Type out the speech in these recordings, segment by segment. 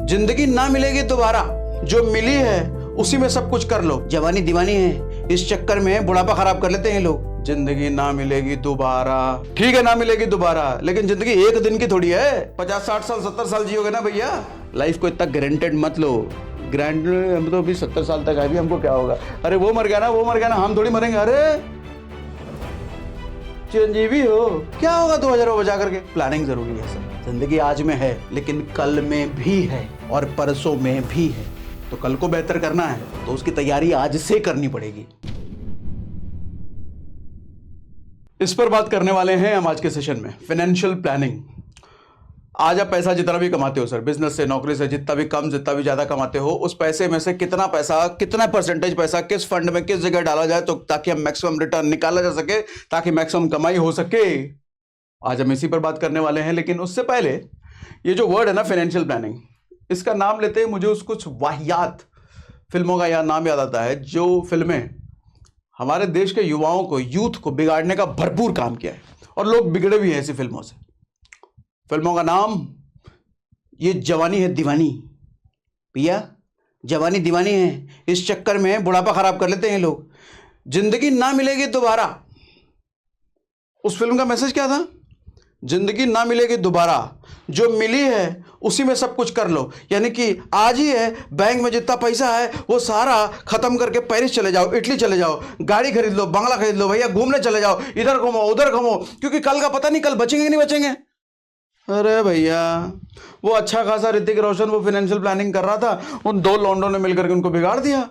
जिंदगी ना मिलेगी दोबारा, जो मिली है उसी में सब कुछ कर लो। जवानी दीवानी है, इस चक्कर में बुढ़ापा खराब कर लेते हैं लोग। जिंदगी ना मिलेगी दोबारा, ठीक है ना मिलेगी दोबारा, लेकिन जिंदगी एक दिन की थोड़ी है। 50-60 साल 70 साल जियोगे ना भैया। लाइफ को इतना ग्रांटेड मत लो। ग्रांटेड, हम तो अभी 70 साल तक है, भी हमको क्या होगा? अरे वो मर गया ना, वो मर गया ना, हम थोड़ी मरेंगे। अरे चिरंजीवी हो, क्या होगा 2000 बजा करके? प्लानिंग जरूरी है सर। जिंदगी आज में है लेकिन कल में भी है और परसों में भी है। तो कल को बेहतर करना है तो उसकी तैयारी आज से करनी पड़ेगी। इस पर बात करने वाले हैं हम आज के सेशन में, फाइनेंशियल प्लानिंग। आज आप पैसा जितना भी कमाते हो सर, बिजनेस से, नौकरी से, जितना भी कम जितना भी ज्यादा कमाते हो, उस पैसे में से कितना पैसा, कितना परसेंटेज पैसा किस फंड में किस जगह डाला जाए तो ताकि हम मैक्सिमम रिटर्न निकाला जा सके, ताकि मैक्सिमम कमाई हो सके। आज हम इसी पर बात करने वाले हैं। लेकिन उससे पहले ये जो वर्ड है ना फाइनेंशियल प्लानिंग, इसका नाम लेते ही मुझे कुछ वाहियात फिल्मों का नाम याद आता है, जो फिल्में हमारे देश के युवाओं को, यूथ को बिगाड़ने का भरपूर काम किया है और लोग बिगड़े भी हैं ऐसी फिल्मों से। फिल्मों का नाम ये जवानी है दीवानी। भैया जवानी दीवानी है, इस चक्कर में बुढ़ापा खराब कर लेते हैं लोग। जिंदगी ना मिलेगी दोबारा, उस फिल्म का मैसेज क्या था? जिंदगी ना मिलेगी दोबारा, जो मिली है उसी में सब कुछ कर लो। यानी कि आज ही है, बैंक में जितना पैसा है वो सारा खत्म करके पेरिस चले जाओ, इटली चले जाओ, गाड़ी खरीद लो, बंगला खरीद लो, भैया घूमने चले जाओ, इधर घूमो उधर घूमो, क्योंकि कल का पता नहीं कल बचेंगे कि नहीं बचेंगे। अरे भैया वो अच्छा खासा ऋतिक रोशन वो फाइनेंशियल प्लानिंग कर रहा था, उन दो लौंडों ने मिलकर के उनको बिगाड़ दिया।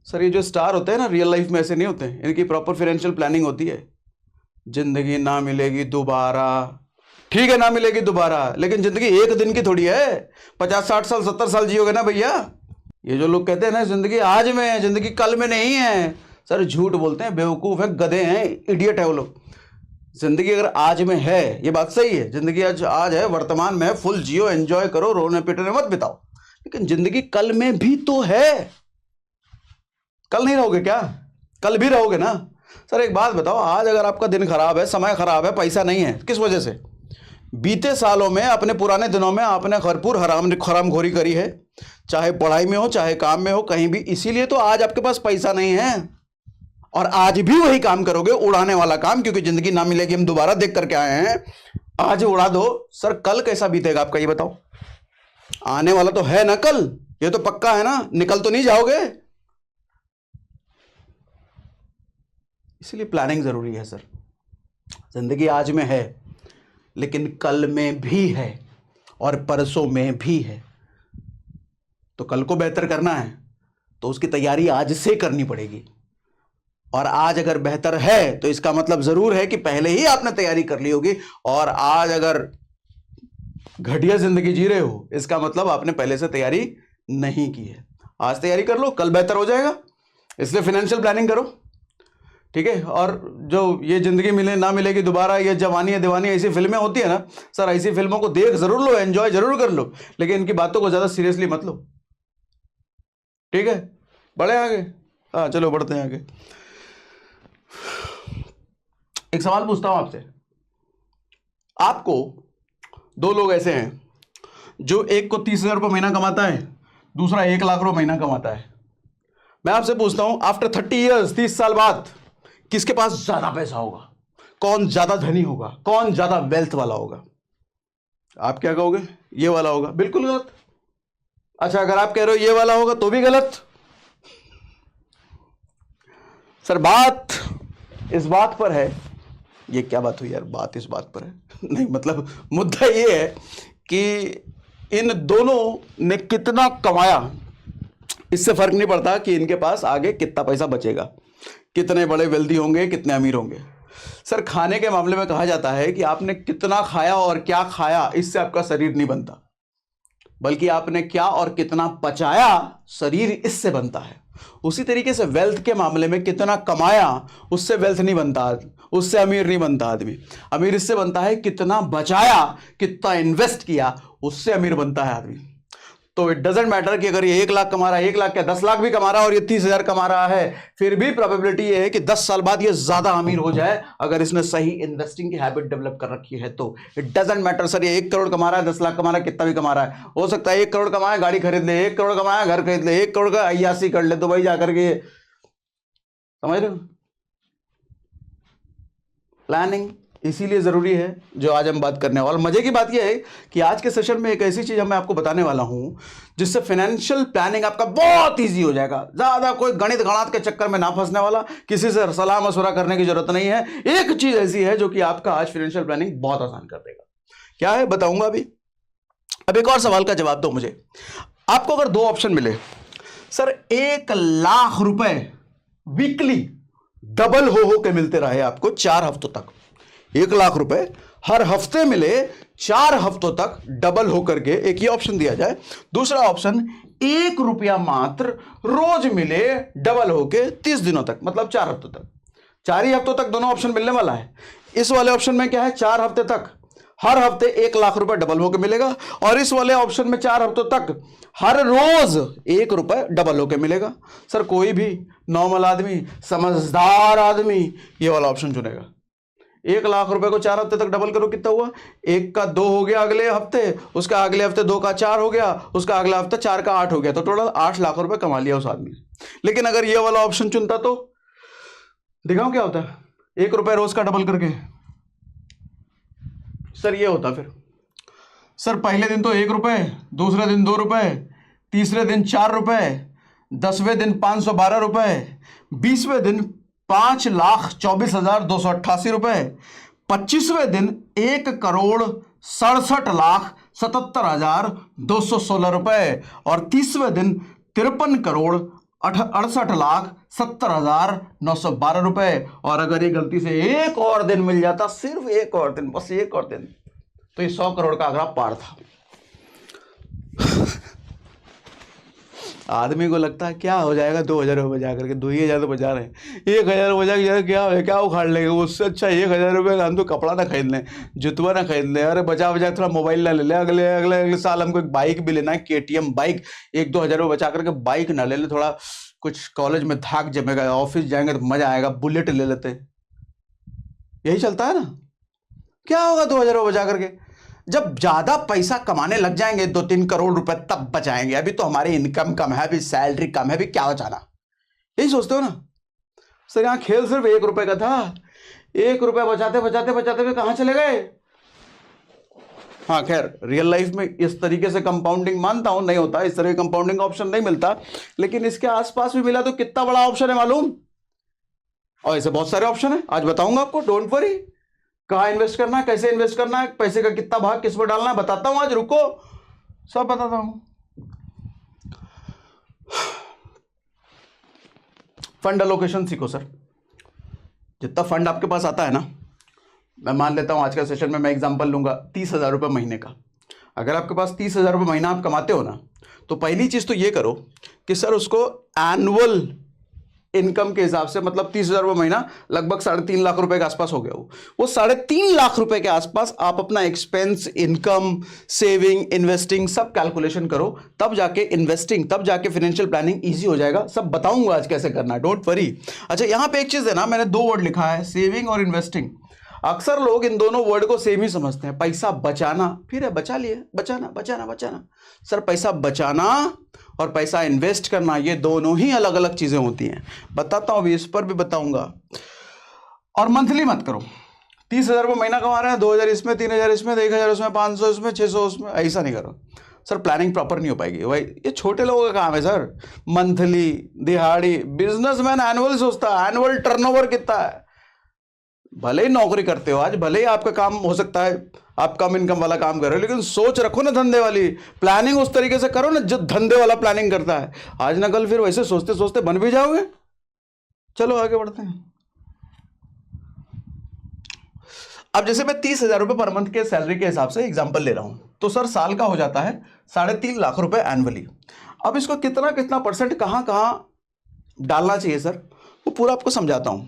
सर ये जो स्टार होते हैं ना, रियल लाइफ में ऐसे नहीं होते, इनकी प्रॉपर फाइनेंशियल प्लानिंग होती है। जिंदगी ना मिलेगी दोबारा, ठीक है ना मिलेगी दोबारा, लेकिन जिंदगी एक दिन की थोड़ी है। 50-60 साल 70 साल जियोगे ना भैया। ये जो लोग कहते हैं ना जिंदगी आज में है, जिंदगी कल में नहीं है, सर झूठ बोलते हैं, बेवकूफ है, गधे हैं, इडियट है वो लोग। जिंदगी अगर आज में है, ये बात सही है, जिंदगी आज है, वर्तमान में है, फुल जियो, एंजॉय करो, रोने पिटने मत बिताओ। लेकिन जिंदगी कल में भी तो है। कल नहीं रहोगे क्या? कल भी रहोगे ना। सर एक बात बताओ, आज अगर आपका दिन खराब है, समय खराब है, पैसा नहीं है, किस वजह से? बीते सालों में, अपने पुराने दिनों में आपने भरपूर हरामखोरी करी है, चाहे पढ़ाई में हो चाहे काम में हो, कहीं भी। इसीलिए तो आज आपके पास पैसा नहीं है और आज भी वही काम करोगे, उड़ाने वाला काम, क्योंकि जिंदगी ना मिलेगी हम दोबारा देख करके आए हैं। आज उड़ा दो सर, कल कैसा बीतेगा आपका ये बताओ? आने वाला तो है ना कल, ये तो पक्का है ना, निकल तो नहीं जाओगे। इसलिए प्लानिंग जरूरी है सर। जिंदगी आज में है लेकिन कल में भी है और परसों में भी है। तो कल को बेहतर करना है तो उसकी तैयारी आज से करनी पड़ेगी। और आज अगर बेहतर है तो इसका मतलब जरूर है कि पहले ही आपने तैयारी कर ली होगी। और आज अगर घटिया जिंदगी जी रहे हो, इसका मतलब आपने पहले से तैयारी नहीं की है। आज तैयारी कर लो, कल बेहतर हो जाएगा। इसलिए फाइनेंशियल प्लानिंग करो, ठीक है। और जो ये जिंदगी मिले ना मिलेगी दोबारा, ये जवानी है दीवानी, ऐसी फिल्में होती है ना सर, ऐसी फिल्मों को देख जरूर लो, एंजॉय जरूर कर लो, लेकिन इनकी बातों को ज्यादा सीरियसली मत लो, ठीक है। बढ़े आगे, हाँ चलो बढ़ते हैं आगे। एक सवाल पूछता हूं आपसे। आपको दो लोग ऐसे हैं जो एक को 30,000 रुपये महीना कमाता है, दूसरा 1 लाख रुपये महीना कमाता है। मैं आपसे पूछता हूं, आफ्टर 30 ईयर्स, 30 साल बाद किसके पास ज्यादा पैसा होगा? कौन ज्यादा धनी होगा? कौन ज्यादा वेल्थ वाला होगा? आप क्या कहोगे? ये वाला होगा। बिल्कुल गलत। अच्छा अगर आप कह रहे हो ये वाला होगा तो भी गलत। सर बात इस बात पर है, ये क्या बात हुई यार, बात इस बात पर है नहीं, मतलब मुद्दा ये है कि इन दोनों ने कितना कमाया, इससे फर्क नहीं पड़ता कि इनके पास आगे कितना पैसा बचेगा, कितने बड़े वेल्दी होंगे, कितने अमीर होंगे। सर खाने के मामले में कहा जाता है कि आपने कितना खाया और क्या खाया, इससे आपका शरीर नहीं बनता, बल्कि आपने क्या और कितना पचाया, शरीर इससे बनता है। उसी तरीके से वेल्थ के मामले में कितना कमाया, उससे वेल्थ नहीं बनता, उससे अमीर नहीं बनता आदमी। अमीर इससे बनता है कितना बचाया, कितना इन्वेस्ट किया, उससे अमीर बनता है आदमी। तो इट डजेंट मैटर कि अगर ये 1 लाख कमा रहा है, 1 लाख क्या 10 लाख भी कमा रहा है और ये 30,000 कमा रहा है, फिर भी प्रोबेबिलिटी ये है कि 10 साल बाद ये ज्यादा अमीर हो जाए अगर इसने सही इन्वेस्टिंग की हैबिट डेवलप कर रखी है तो। इट डजेंट मैटर सर ये 1 करोड़ कमा रहा है, 10 लाख कमा रहा है, कितना भी कमा रहा है, हो सकता है 1 करोड़ कमाए गाड़ी खरीद ले, 1 करोड़ कमाया घर खरीद ले, 1 करोड़ का अय्यासी कर ले दुबई जाकर के। समझ रहे हो? प्लानिंग इसीलिए जरूरी है जो आज हम बात करने वाले। और मजे की बात यह है कि आज के सेशन में एक ऐसी चीज मैं आपको बताने वाला हूं जिससे फाइनेंशियल प्लानिंग आपका बहुत इजी हो जाएगा। ज्यादा कोई गणित गणात के चक्कर में ना फंसने वाला, किसी से सलाह मशवरा करने की जरूरत नहीं है। एक चीज ऐसी है जो कि आपका आज फाइनेंशियल प्लानिंग बहुत आसान कर देगा। क्या है बताऊंगा अभी। अब एक और सवाल का जवाब दो मुझे। आपको अगर 2 ऑप्शन मिले, सर 1 लाख रुपए वीकली डबल हो के मिलते रहे आपको 4 हफ्तों तक, 1 लाख रुपए हर हफ्ते मिले 4 हफ्तों तक डबल होकर के, एक ही ऑप्शन दिया जाए। दूसरा ऑप्शन 1 रुपया मात्र रोज मिले डबल होके 30 दिनों तक, मतलब 4 हफ्तों तक। 4 ही हफ्तों तक दोनों ऑप्शन मिलने वाला है। इस वाले ऑप्शन में क्या है, 4 हफ्ते तक हर हफ्ते 1 लाख रुपए डबल होके मिलेगा, और इस वाले ऑप्शन में 4 हफ्तों तक हर रोज 1 रुपए डबल होके मिलेगा। सर कोई भी नॉर्मल आदमी, समझदार आदमी ये वाला ऑप्शन चुनेगा। 1 लाख रुपए को 4 हफ्ते तक डबल करो, कितना हुआ, 1 का 2 हो गया अगले हफ्ते, उसका अगले हफ्ते 2 का 4 हो गया, उसका अगला हफ्ते 4 का 8 हो गया, तो टोटल 8 लाख रुपए कमा लिया उस आदमी ने। लेकिन अगर ये वाला ऑप्शन चुनता तो दिखाऊं क्या होता है, 1 रुपए रोज का डबल करके। सर ये होता फिर, सर पहले दिन तो 1 रुपए, दूसरे दिन 2 रुपए, तीसरे दिन 4 रुपए, 10वें दिन 512 रुपए, 20वें दिन 5,24,288 रुपए, 25वें दिन 1,67,77,216 रुपए, और 30वें दिन 53,68,70,912 रुपए। और अगर ये गलती से एक और दिन मिल जाता, सिर्फ एक और दिन, बस एक और दिन, तो ये 100 करोड़ का आंकड़ा पार था। आदमी को लगता है क्या हो जाएगा 2,000 रुपये बचा करके, 2,000 तो बचा रहे हैं, 1,000 बचा के क्या हो, क्या उखाड़ लेंगे, उससे अच्छा 1,000 रुपये का हम तो कपड़ा ना खरीद लें, जुतवा ना खरीद लें, अरे बचा बचा थोड़ा मोबाइल ना ले लें, अगले अगले अगले साल हमको एक बाइक भी लेना है, KTM बाइक, 1-2 हज़ार रुपये बचा करके बाइक ना ले लें, थोड़ा कुछ कॉलेज में धाक जमेगा, ऑफिस जाएंगे तो मजा आएगा, बुलेट ले लेते। यही चलता है ना। क्या होगा 2,000 रुपये बचा करके, जब ज्यादा पैसा कमाने लग जाएंगे 2-3 करोड़ रुपए तब बचाएंगे। अभी तो हमारी इनकम कम है, अभी सैलरी कम है, अभी क्या बचाना, यही सोचते हो ना। सर यहां खेल सिर्फ 1 रुपए का था, 1 रुपया बचाते बचाते बचाते हुए कहां चले गए। हाँ खैर रियल लाइफ में इस तरीके से कंपाउंडिंग मानता हूं नहीं होता, इस तरह कंपाउंडिंग ऑप्शन नहीं मिलता, लेकिन इसके आसपास भी मिला तो कितना बड़ा ऑप्शन है मालूम। और ऐसे बहुत सारे ऑप्शन है, आज बताऊंगा आपको, डोंट वरी। कहाँ इन्वेस्ट करना है, कैसे इन्वेस्ट करना है, पैसे का कितना भाग किस पर डालना है, बताता हूं आज, रुको सब बताता हूं। फंड एलोकेशन सीखो सर। जितना फंड आपके पास आता है ना, मैं मान लेता हूं आज का सेशन में मैं एग्जांपल लूंगा 30,000 रुपये महीने का। अगर आपके पास 30,000 रुपये महीना आप कमाते हो ना, तो पहली चीज तो ये करो कि सर उसको एनुअल इनकम के हिसाब से, मतलब 30,000 रुपये महीना लगभग 3.5 लाख रुपए के आसपास हो गया वो 3.5 लाख रुपए के आसपास आप अपना एक्सपेंस, इनकम, सेविंग, इन्वेस्टिंग सब कैलकुलेशन करो, तब जाके इन्वेस्टिंग, तब जाके फाइनेंशियल प्लानिंग इजी हो जाएगा। सब बताऊंगा आज कैसे करना है, डोंट वरी। अच्छा यहां पे एक चीज है ना, मैंने 2 वर्ड लिखा है, सेविंग और इन्वेस्टिंग। अक्सर लोग इन दोनों वर्ड को सेम ही समझते हैं। पैसा बचाना फिर है बचा लिए, बचाना बचाना बचाना। सर पैसा बचाना और पैसा इन्वेस्ट करना ये दोनों ही अलग अलग चीजें होती हैं, बताता हूं अभी, इस पर भी बताऊंगा। और मंथली मत करो, 30,000 रुपये महीना कमा रहे हैं, 2,000 इसमें, 3,000 इसमें, 1,000 उसमें, 500 इसमें, 600 उसमें, ऐसा नहीं करो सर, प्लानिंग प्रॉपर नहीं हो पाएगी भाई। ये छोटे लोगों का काम है सर, मंथली, दिहाड़ी। बिजनेसमैन एनुअल सोचता है, एनुअल टर्नओवर कितना है। भले ही नौकरी करते हो आज, भले ही आपका काम हो सकता है आप कम इनकम वाला काम कर रहे हो, लेकिन सोच रखो ना धंधे वाली, प्लानिंग उस तरीके से करो ना जो धंधे वाला प्लानिंग करता है। आज ना कल फिर वैसे सोचते सोचते बन भी जाओगे। चलो आगे बढ़ते हैं। अब जैसे मैं 30,000 रुपये पर मंथ के सैलरी के हिसाब से एग्जाम्पल ले रहा हूं, तो सर साल का हो जाता है 3.5 लाख रुपए एनुअली। अब इसको कितना कितना परसेंट कहां कहां डालना चाहिए सर, वो पूरा आपको समझाता हूं।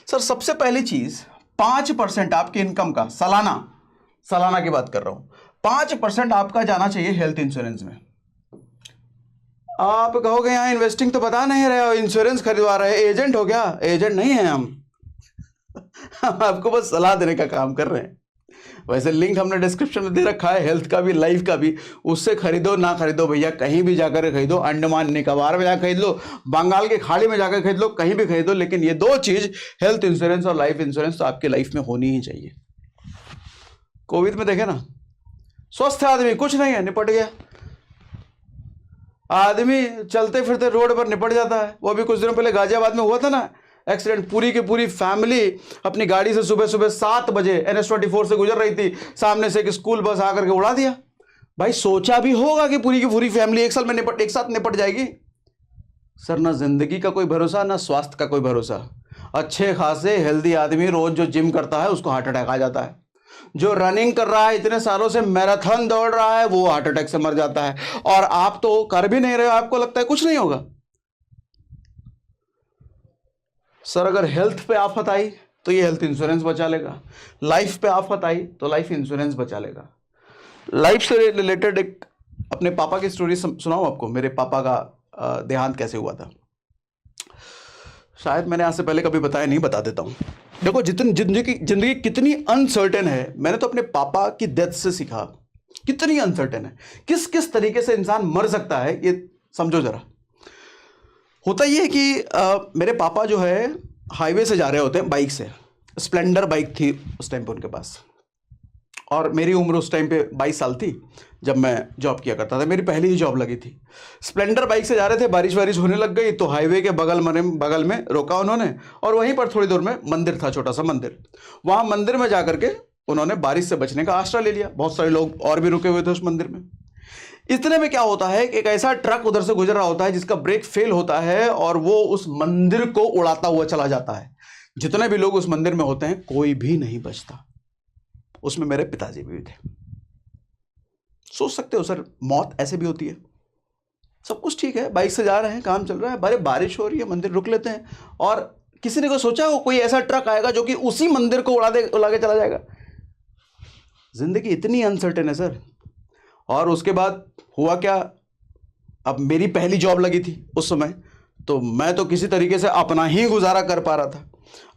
सर सबसे पहली चीज 5% आपकी इनकम का, सालाना की बात कर रहा हूं, 5% आपका जाना चाहिए हेल्थ इंश्योरेंस में। आप कहोगे यहाँ इन्वेस्टिंग तो बता नहीं रहे हो, इंश्योरेंस खरीदवा रहे, एजेंट हो क्या? एजेंट नहीं है हम हम आपको बस सलाह देने का काम कर रहे हैं। वैसे लिंक हमने डिस्क्रिप्शन में दे रखा है, हेल्थ का भी लाइफ का भी, उससे खरीदो ना खरीदो भैया, कहीं भी जाकर खरीदो, अंडमान निकोबार में जाकर खरीद लो, बंगाल की खाड़ी में जाकर खरीद लो, कहीं भी खरीदो, लेकिन ये दो चीज हेल्थ इंश्योरेंस और लाइफ इंश्योरेंस तो आपकी लाइफ में होनी ही चाहिए। कोविड में देखे ना, स्वस्थ आदमी कुछ नहीं है, निपट गया, आदमी चलते फिरते रोड पर निपट जाता है। वो भी कुछ दिनों पहले गाजियाबाद में हुआ था ना एक्सीडेंट, पूरी की पूरी फैमिली अपनी गाड़ी से सुबह सुबह 7 बजे NH24 से गुजर रही थी, सामने से एक स्कूल बस आकर के उड़ा दिया। भाई सोचा भी होगा कि पूरी की पूरी फैमिली एक साथ निपट जाएगी? सर ना जिंदगी का कोई भरोसा, ना स्वास्थ्य का कोई भरोसा। अच्छे खासे हेल्दी आदमी रोज जो जिम करता है उसको हार्ट अटैक आ जाता है, जो रनिंग कर रहा है इतने सालों से मैराथन दौड़ रहा है वो हार्ट अटैक से मर जाता है, और आप तो कर भी नहीं रहे हो, आपको लगता है कुछ नहीं होगा। सर अगर हेल्थ पे आफत आई तो ये हेल्थ इंश्योरेंस बचा लेगा, लाइफ पे आफत आई तो लाइफ इंश्योरेंस बचा लेगा। लाइफ से रिलेटेड एक अपने पापा की स्टोरी सुनाऊं आपको। मेरे पापा का देहांत कैसे हुआ था, शायद मैंने आज से पहले कभी बताया नहीं, बता देता हूं। देखो जितनी जिंदगी कितनी अनसर्टेन है, मैंने तो अपने पापा की डेथ से सीखा कितनी अनसर्टेन है, किस किस तरीके से इंसान मर सकता है ये समझो जरा। होता ये है कि मेरे पापा जो है हाईवे से जा रहे होते हैं बाइक से, स्प्लेंडर बाइक थी उस टाइम पे उनके पास, और मेरी उम्र उस टाइम पे 22 साल थी जब मैं जॉब किया करता था, मेरी पहली ही जॉब लगी थी। स्प्लेंडर बाइक से जा रहे थे, बारिश होने लग गई तो हाईवे के बगल में रोका उन्होंने, और वहीं पर थोड़ी दूर में मंदिर था, छोटा सा मंदिर। वहां मंदिर में जाकर के उन्होंने बारिश से बचने का आश्रय ले लिया। बहुत सारे लोग और भी रुके हुए थे उस मंदिर में। इतने में क्या होता है कि एक ऐसा ट्रक उधर से गुजर रहा होता है जिसका ब्रेक फेल होता है और वो उस मंदिर को उड़ाता हुआ चला जाता है। जितने भी लोग उस मंदिर में होते हैं कोई भी नहीं बचता, उसमें मेरे पिताजी भी थे। सोच सकते हो सर, मौत ऐसे भी होती है। सब कुछ ठीक है, बाइक से जा रहे हैं, काम चल रहा है, बारे बारिश हो रही है, मंदिर रुक लेते हैं, और किसी ने को सोचा हो कोई ऐसा ट्रक आएगा जो कि उसी मंदिर को उड़ा के चला जाएगा। जिंदगी इतनी अनसर्टेन है सर। और उसके बाद हुआ क्या, अब मेरी पहली जॉब लगी थी उस समय, तो मैं तो किसी तरीके से अपना ही गुजारा कर पा रहा था।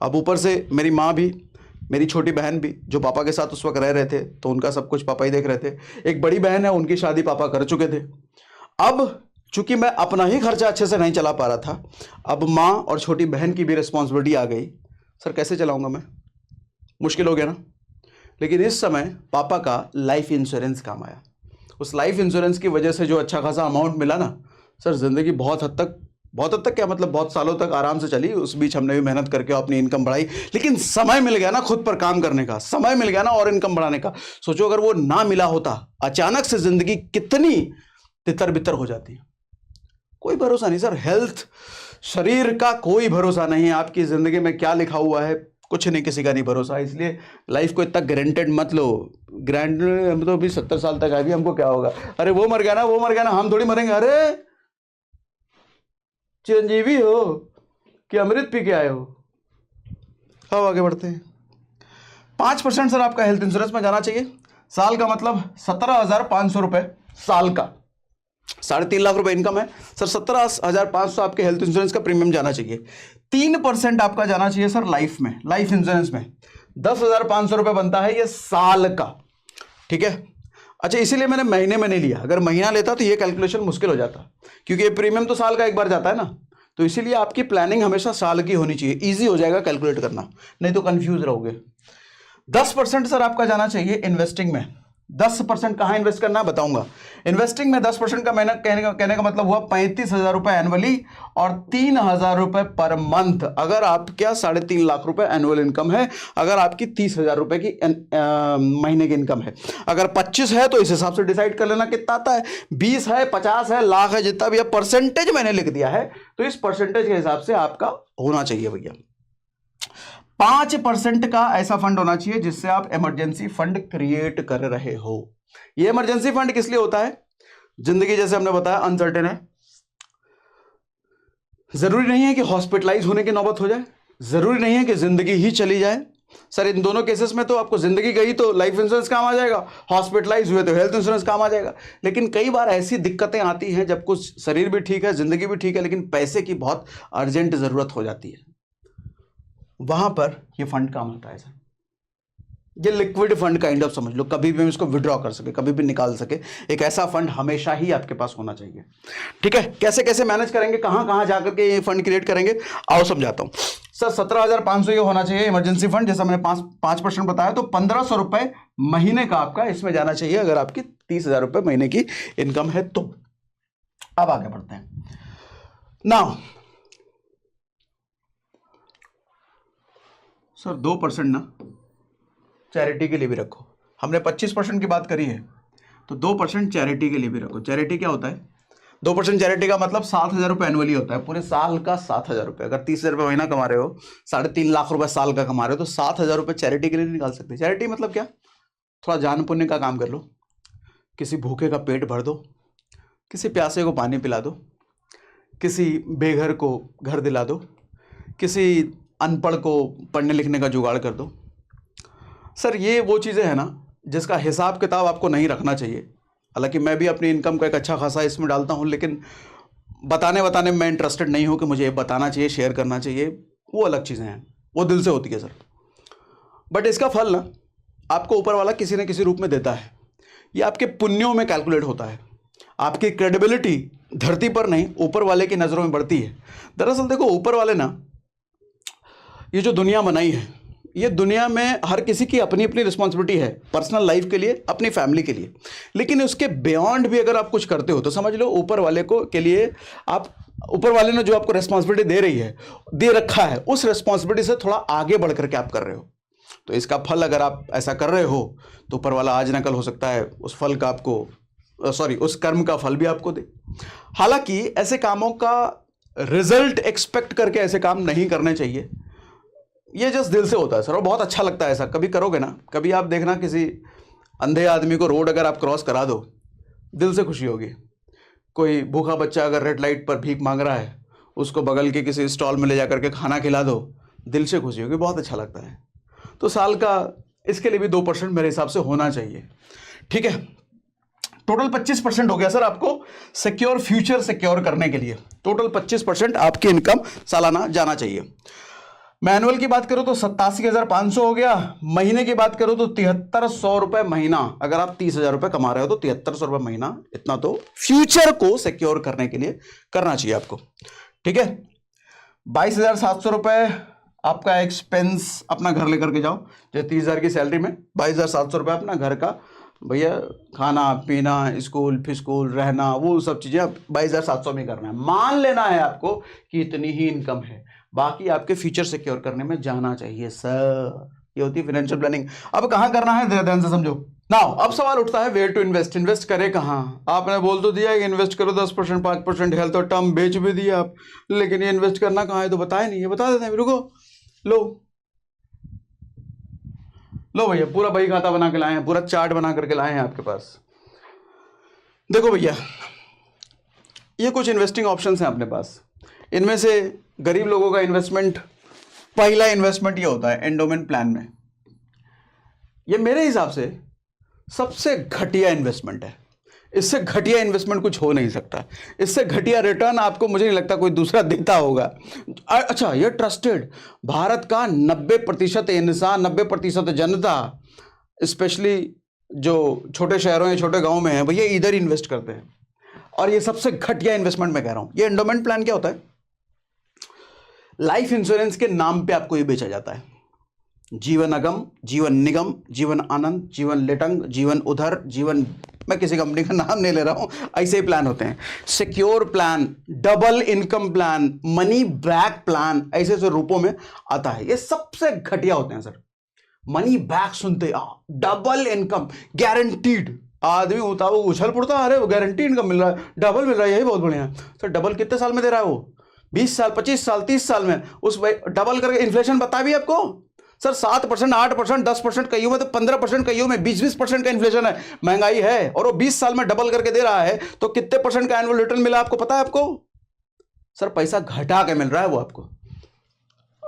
अब ऊपर से मेरी माँ भी, मेरी छोटी बहन भी जो पापा के साथ उस वक्त रह रहे थे, तो उनका सब कुछ पापा ही देख रहे थे। एक बड़ी बहन है, उनकी शादी पापा कर चुके थे। अब चूंकि मैं अपना ही खर्चा अच्छे से नहीं चला पा रहा था, अब माँ और छोटी बहन की भी रिस्पॉन्सिबिलिटी आ गई। सर कैसे चलाऊंगा मैं, मुश्किल हो गया ना। लेकिन इस समय पापा का लाइफ इंश्योरेंस काम आया। उस लाइफ इंश्योरेंस की वजह से जो अच्छा खासा अमाउंट मिला ना सर, जिंदगी बहुत हद तक क्या मतलब बहुत सालों तक आराम से चली। उस बीच हमने भी मेहनत करके अपनी इनकम बढ़ाई, लेकिन समय मिल गया ना खुद पर काम करने का, समय मिल गया ना और इनकम बढ़ाने का। सोचो अगर वो ना मिला होता, अचानक से जिंदगी कितनी तितर बितर हो जाती। कोई भरोसा नहीं सर, हेल्थ शरीर का कोई भरोसा नहीं। आपकी जिंदगी में क्या लिखा हुआ है कुछ नहीं, किसी का नहीं भरोसा। इसलिए लाइफ को इतना ग्रांटेड मत लो। ग्रांटेड, हम तो अभी 70 साल तक अभी हमको क्या होगा, अरे वो मर गया ना, हम थोड़ी मरेंगे। अरे चिरंजीवी हो कि अमृत पी के आए हो। अब आगे बढ़ते हैं। 5% सर आपका हेल्थ इंश्योरेंस में जाना चाहिए। साल का मतलब 17,500 रुपए साल का, 3.5 लाख रुपए इनकम है सर, 17,500 आपके हेल्थ इंश्योरेंस का प्रीमियम जाना चाहिए। 3% आपका जाना चाहिए सर लाइफ में, लाइफ इंश्योरेंस में 10,500 रुपए बनता है ये साल का, ठीक है। अच्छा, इसीलिए मैंने महीने में नहीं लिया। अगर महीना लेता तो ये कैलकुलेशन मुश्किल हो जाता, क्योंकि ये प्रीमियम तो साल का एक बार जाता है ना। तो इसीलिए आपकी प्लानिंग हमेशा साल की होनी चाहिए, इजी हो जाएगा कैलकुलेट करना, नहीं तो कंफ्यूज रहोगे। 10% सर आपका जाना चाहिए इन्वेस्टिंग में। 10% कहां इन्वेस्ट करना है बताऊंगा। इन्वेस्टिंग में 10% का महीना कहने का मतलब हुआ 35,000 रुपए एनुअली और 3,000 रुपए पर मंथ। अगर आप क्या 3.5 लाख रुपए एनुअल इनकम है, अगर आपकी 30,000 रुपए की महीने की इनकम है, अगर 25 है तो इस हिसाब से डिसाइड कर लेना कितना आता है, 20 है, 50 है, लाख है, जितना भी परसेंटेज मैंने लिख दिया है, तो इस परसेंटेज के हिसाब से आपका होना चाहिए भैया। 5% का ऐसा फंड होना चाहिए जिससे आप इमरजेंसी फंड क्रिएट कर रहे हो। ये इमरजेंसी फंड किस लिए होता है, जिंदगी जैसे हमने बताया अनसर्टेन है। जरूरी नहीं है कि हॉस्पिटलाइज होने की नौबत हो जाए, जरूरी नहीं है कि जिंदगी ही चली जाए, सर इन दोनों केसेस में तो आपको जिंदगी गई तो लाइफ इंश्योरेंस काम आ जाएगा, हॉस्पिटलाइज हुए तो हेल्थ इंश्योरेंस काम आ जाएगा। लेकिन कई बार ऐसी दिक्कतें आती हैं जब कुछ शरीर भी ठीक है, जिंदगी भी ठीक है, लेकिन पैसे की बहुत अर्जेंट जरूरत हो जाती है, वहां पर ये फंड काम आता है सर। ये लिक्विड फंड काइंड ऑफ समझ लो, कभी भी हम इसको विड्रॉ कर सके, कभी भी निकाल सके, एक ऐसा फंड हमेशा ही आपके पास होना चाहिए। ठीक है, कैसे कैसे मैनेज करेंगे, कहां कहां जाकर के ये फंड क्रिएट करेंगे, आओ समझाता हूं। सर 17,500 ये होना चाहिए इमरजेंसी फंड, जैसा मैंने 5% बताया, तो 1,500 रुपए महीने का आपका इसमें जाना चाहिए, अगर आपकी 30,000 रुपए महीने की इनकम है तो। अब आगे बढ़ते हैं। नाउ सर 2% ना चैरिटी के लिए भी रखो। हमने 25% की बात करी है, तो 2% चैरिटी के लिए भी रखो। चैरिटी क्या होता है? 2% चैरिटी का मतलब 7,000 रुपये एनुअली होता है, पूरे साल का 7,000 रुपये। अगर 30,000 रुपये महीना कमा रहे हो, 3.5 लाख रुपए साल का कमा रहे हो, तो 7,000 रुपये चैरिटी के लिए निकाल सकते हैं। चैरिटी मतलब क्या? थोड़ा जान पुण्य का काम कर लो, किसी भूखे का पेट भर दो, किसी प्यासे को पानी पिला दो, किसी बेघर को घर दिला दो, किसी अनपढ़ को पढ़ने लिखने का जुगाड़ कर दो। सर ये वो चीज़ें हैं ना जिसका हिसाब किताब आपको नहीं रखना चाहिए। हालांकि मैं भी अपनी इनकम का एक अच्छा खासा इसमें डालता हूँ, लेकिन बताने में मैं इंटरेस्टेड नहीं हूँ कि मुझे ये बताना चाहिए, शेयर करना चाहिए, वो अलग चीज़ें हैं, वो दिल से होती है सर। बट इसका फल ना आपको ऊपर वाला किसी न किसी रूप में देता है। ये आपके पुण्यों में कैलकुलेट होता है। आपकी क्रेडिबिलिटी धरती पर नहीं, ऊपर वाले की नज़रों में बढ़ती है। दरअसल देखो, ऊपर वाले ना ये जो दुनिया बनाई है, ये दुनिया में हर किसी की अपनी अपनी रिस्पॉन्सिबिलिटी है, पर्सनल लाइफ के लिए, अपनी फैमिली के लिए। लेकिन उसके बियॉन्ड भी अगर आप कुछ करते हो तो समझ लो ऊपर वाले को के लिए आप, ऊपर वाले ने जो आपको रिस्पॉन्सिबिलिटी दे रही है, दे रखा है, उस रिस्पॉन्सिबिलिटी से थोड़ा आगे बढ़ करके आप कर रहे हो। तो इसका फल अगर आप ऐसा कर रहे हो तो ऊपर वाला आज न कल हो सकता है उस फल का आपको, उस कर्म का फल भी आपको दे। हालांकि ऐसे कामों का रिजल्ट एक्सपेक्ट करके ऐसे काम नहीं करने चाहिए। ये जस्ट दिल से होता है सर, और बहुत अच्छा लगता है ऐसा। कभी करोगे ना, कभी आप देखना किसी अंधे आदमी को रोड अगर आप क्रॉस करा दो, दिल से खुशी होगी। कोई भूखा बच्चा अगर रेड लाइट पर भीख मांग रहा है, उसको बगल के किसी स्टॉल में ले जा करके खाना खिला दो, दिल से खुशी होगी, बहुत अच्छा लगता है। तो साल का इसके लिए भी 2% मेरे हिसाब से होना चाहिए। ठीक है, टोटल 25% हो गया सर आपको सिक्योर, फ्यूचर सिक्योर करने के लिए टोटल 25% आपकी इनकम सालाना जाना चाहिए। मैनुअल की बात करो तो 87,500 हो गया। महीने की बात करो तो 7,300 रुपए महीना। अगर आप 30,000 रुपए कमा रहे हो तो 7,300 रुपए महीना, इतना तो फ्यूचर को सिक्योर करने के लिए करना चाहिए आपको। ठीक है, 22,700 रुपए आपका एक्सपेंस अपना घर लेकर के जाओ। जो 30,000 की सैलरी में 22,700 रुपए अपना घर का, भैया खाना पीना, स्कूल फिस्कूल रहना, वो सब चीजें 22,700 में करना है। मान लेना है आपको कि इतनी ही इनकम है, बाकी आपके फ्यूचर सिक्योर करने में जाना चाहिए सर। ये होती है फाइनेंशियल प्लानिंग। अब कहां करना है ध्यान से समझो। नाउ अब सवाल उठता है वेयर टू इन्वेस्ट। इन्वेस्ट करें कहां? आपने बोल तो दिया कि इन्वेस्ट करो 10%, 5%, हेल्थ और टर्म बेच भी दिया आप, लेकिन ये इन्वेस्ट करना कहां है तो बताया नहीं। ये बता देते हैं, रुको, लो भैया पूरा बही खाता बना के लाए हैं, पूरा चार्ट बना करके लाए हैं आपके पास। देखो भैया, ये कुछ इन्वेस्टिंग ऑप्शंस हैं अपने पास। इनमें से गरीब लोगों का इन्वेस्टमेंट, पहला इन्वेस्टमेंट ये होता है एंडोमेंट प्लान में। ये मेरे हिसाब से सबसे घटिया इन्वेस्टमेंट है। इससे घटिया इन्वेस्टमेंट कुछ हो नहीं सकता। इससे घटिया रिटर्न आपको, मुझे नहीं लगता कोई दूसरा देता होगा। अच्छा, ये ट्रस्टेड, भारत का 90% इंसान, 90% जनता, स्पेशली जो छोटे शहरों या छोटे गांव में है, भैया इधर इन्वेस्ट करते हैं। और ये सबसे घटिया इन्वेस्टमेंट मैं कह रहा हूं। ये एंडोमेंट प्लान क्या होता है? लाइफ इंश्योरेंस के नाम पे आपको ये बेचा जाता है। जीवन अगम, जीवन निगम, जीवन आनंद, जीवन लेटंग, जीवन उधर, जीवन, मैं किसी कंपनी का नाम नहीं ले रहा हूं, ऐसे ही प्लान होते हैं। Secure plan, double income plan, money back plan, ऐसे ऐसे रूपों में आता है। ये सबसे घटिया होते हैं सर। मनी बैक सुनते, डबल इनकम गारंटीड, आदमी उछल पड़ता, अरे गारंटी इनकम मिल रहा है, डबल मिल रहा है, यही बहुत बढ़िया है सर। डबल कितने साल में दे रहा है वो? 20 साल, 25 साल, 30 साल में। उस डबल करके इन्फ्लेशन बता भी आपको सर, 7%, 8%, 10%, कईयों में तो 15%, कईयों में 20% का इन्फ्लेशन है, महंगाई है, और वो 20 साल में डबल करके दे रहा है, तो कितने % का एनुअल रिटर्न मिला आपको पता है आपको? सर पैसा घटा के मिल रहा है वो आपको।